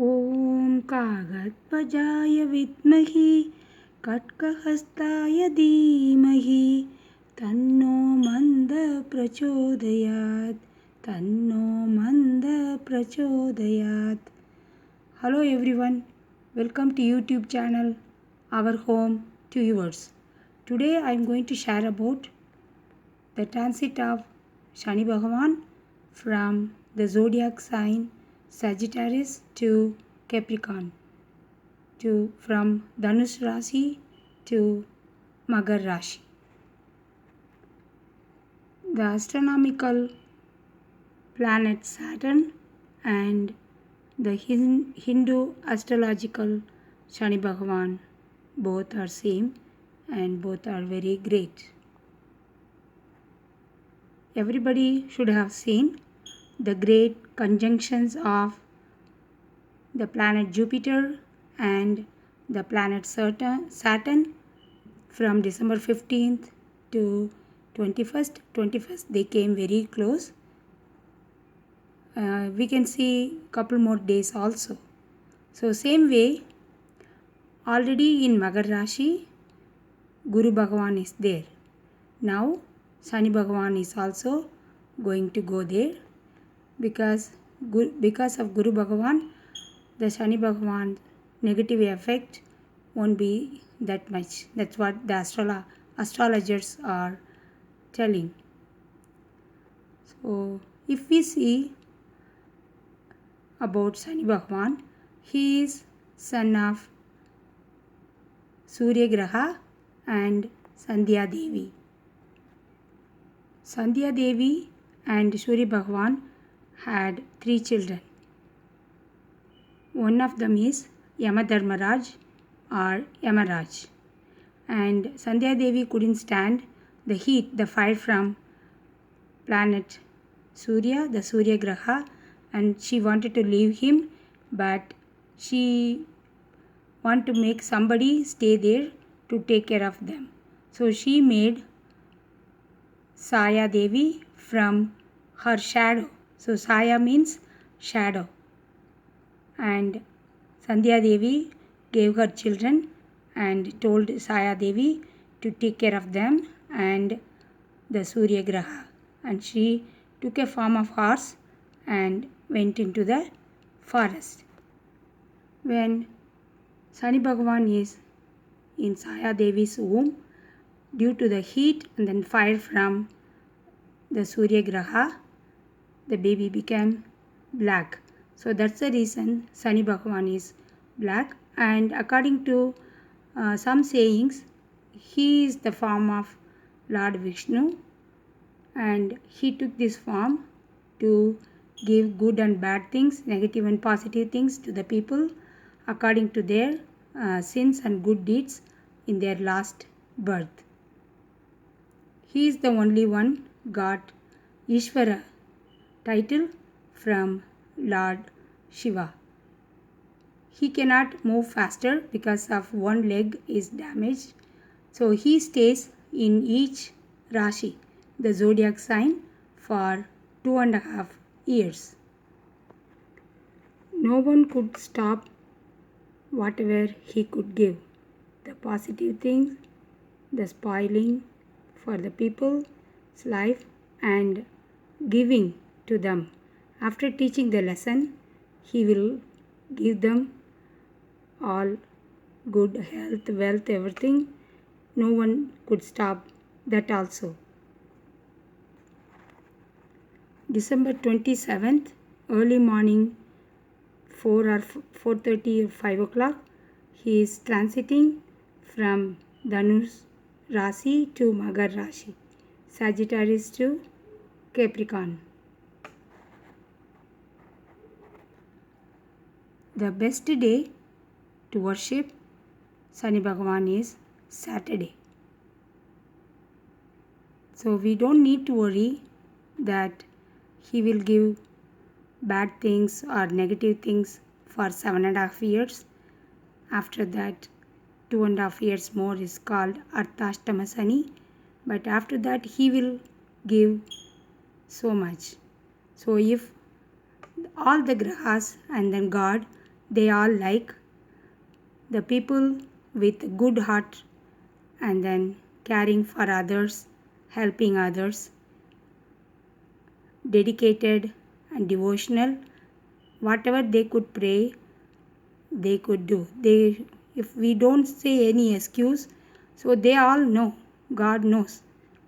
ॐ कागद्वजाय विद्महे कट्कहस्ताय धीमहि तन्नो मन्दः प्रचोदयात् तन्नो मन्दः प्रचोदयात्. Hello everyone, welcome to YouTube channel Our Home to Yours. Today I am going to share about the transit of Shani Bhagavan from the zodiac sign Sagittarius to Capricorn, from Dhanush Rashi to Magar Rashi. The astronomical planet Saturn and the Hindu astrological Shani Bhagavan both are same and both are very great. Everybody should have seen the great conjunctions of the planet Jupiter and the planet Saturn from December 15th to 21st. 21st they came very close. We can see couple more days also. So same way, already in Magar Rashi, Guru Bhagavan is there. Now Shani Bhagavan is also going to go there because of Guru Bhagavan, the Shani Bhagavan negative effect won't be that much. That's what the astrologers are telling. So if we see about Shani Bhagavan, he is son of Surya Graha and Sandhya Devi. Sandhya Devi and Surya Bhagavan had 3 children. One of them is Yamadharmaraj or Yamaraj. And Sandhya Devi couldn't stand the heat, the fire from planet Surya, the Surya Graha, and she wanted to leave him, but she wanted to make somebody stay there to take care of them. So she made Saya Devi from her shadow. So Saya means shadow. And Sandhya Devi gave her children and told Saya Devi to take care of them and the Surya Graha. And she took a form of horse and went into the forest. When Shani Bhagavan is in Saya Devi's womb, due to the heat and then fire from the Surya Graha, the baby became black. So that's the reason Shani Bhagavan is black. And according to some sayings, he is the form of Lord Vishnu, and he took this form to give good and bad things, negative and positive things to the people according to their sins and good deeds in their last birth. He is the only one got Ishvara title from Lord Shiva. He cannot move faster because of one leg is damaged. So he stays in each Rashi, the zodiac sign, for 2.5 years. No one could stop whatever he could give. The positive things, the spoiling for the people's life and giving to them. After teaching the lesson, he will give them all good health, wealth, everything. No one could stop that also. December 27th, early morning, 4 or 4:30 or 5 o'clock, he is transiting from Dhanush Rashi to Magar Rashi, Sagittarius to Capricorn. The best day to worship Shani Bhagavan is Saturday. So we don't need to worry that he will give bad things or negative things for 7.5 years. After that, 2.5 years more is called Arthashtama Shani. But after that, he will give so much. So if all the grahas and then God, they all like the people with good heart and then caring for others, helping others, dedicated and devotional. Whatever they could pray, they could do. If we don't say any excuse, so they all know, God knows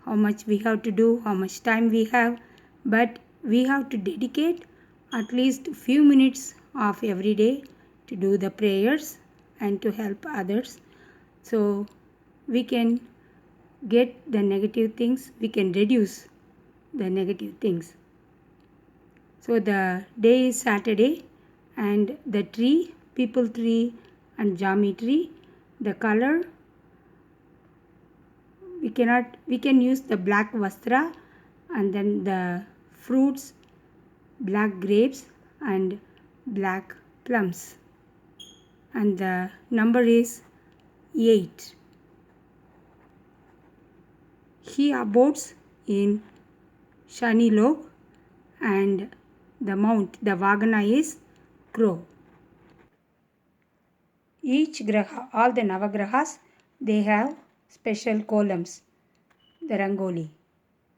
how much we have to do, how much time we have, but we have to dedicate at least few minutes of every day to do the prayers and to help others. So we can get the negative things, we can reduce the negative things. So the day is Saturday and the tree, people tree and geometry, the color we can use the black vastra and then the fruits, black grapes and black plums. And the number is 8. He abodes in Shani Lok and the mount, the Vagana is crow. Each graha, all the Navagrahas, they have special columns, the Rangoli.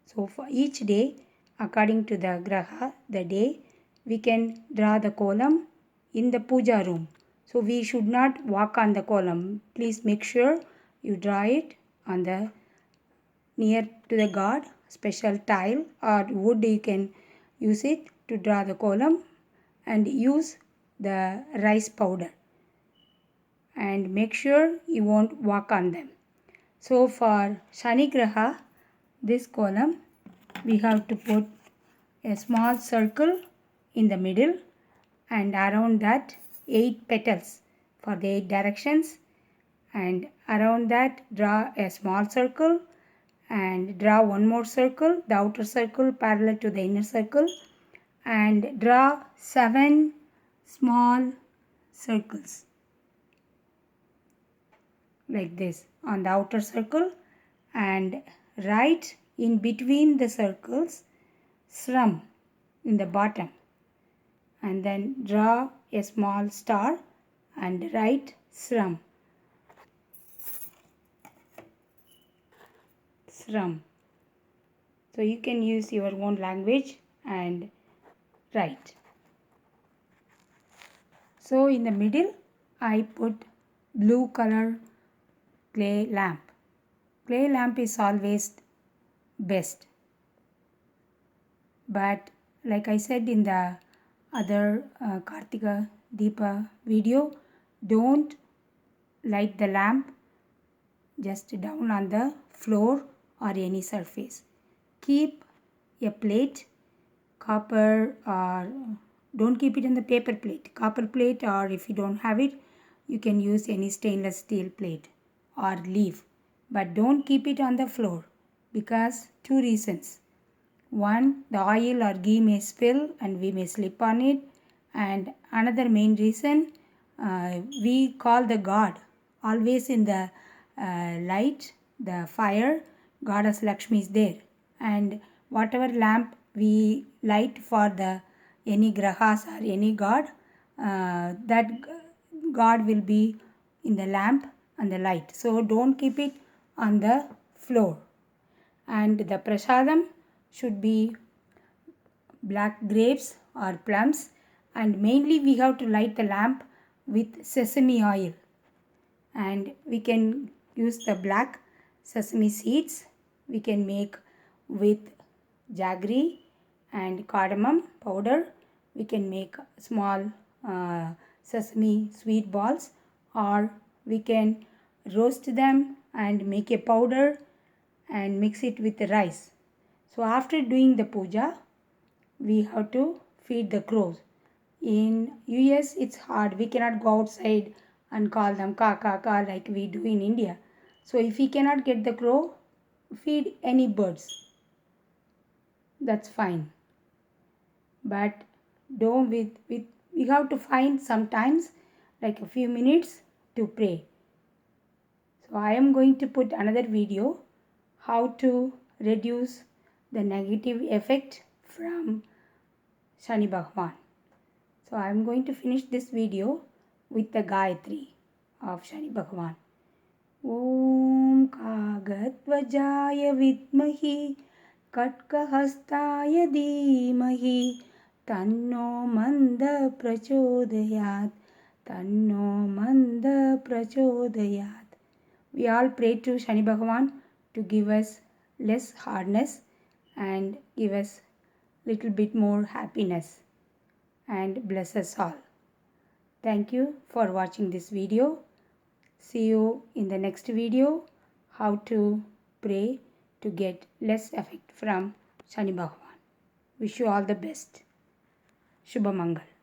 So for each day, according to the graha, the day, we can draw the column in the puja room. So we should not walk on the column. Please make sure you draw it on the near to the god, special tile or wood you can use it to draw the column and use the rice powder. And make sure you won't walk on them. So for Shani Graha, this column we have to put a small circle in the middle and around that 8 petals for the 8 directions, and around that draw a small circle and draw one more circle, the outer circle parallel to the inner circle, and draw 7 small circles like this on the outer circle, and write in between the circles Sram in the bottom, and then draw a small star and write Sram. Sram. So you can use your own language and write. So in the middle I put blue color clay lamp. Clay lamp is always best. But like I said in the other Kartika Deepa video, don't light the lamp just down on the floor or any surface. Keep a plate, copper, or don't keep it in the paper plate. Copper plate, or if you don't have it, you can use any stainless steel plate or leaf. But don't keep it on the floor because 2 reasons. One, the oil or ghee may spill and we may slip on it. And another main reason, we call the God. Always in the light, the fire, Goddess Lakshmi is there. And whatever lamp we light for the any grahas or any god, that God will be in the lamp and the light. So don't keep it on the floor. And the prasadam should be black grapes or plums, and mainly we have to light the lamp with sesame oil, and we can use the black sesame seeds. We can make with jaggery and cardamom powder. We can make small sesame sweet balls, or we can roast them and make a powder and mix it with the rice. So after doing the puja, we have to feed the crows. In US it's hard. We cannot go outside and call them ka ka ka like we do in India. So if we cannot get the crow, feed any birds. That's fine. But don't we have to find sometimes like a few minutes to pray. So I am going to put another video how to reduce the negative effect from Shani Bhagwan. So I am going to finish this video with the Gayatri of Shani Bhagavan. Om Kagadvajaya Vidmahi Katkahastaya Dhimahi Tanno Manda Prachodayat Tanno Manda Prachodayat. We all pray to Shani Bhagavan to give us less hardness and give us little bit more happiness and bless us all. Thank you for watching this video. See you in the next video, how to pray to get less effect from Shani Bhagavan. Wish you all the best. Shubha Mangal.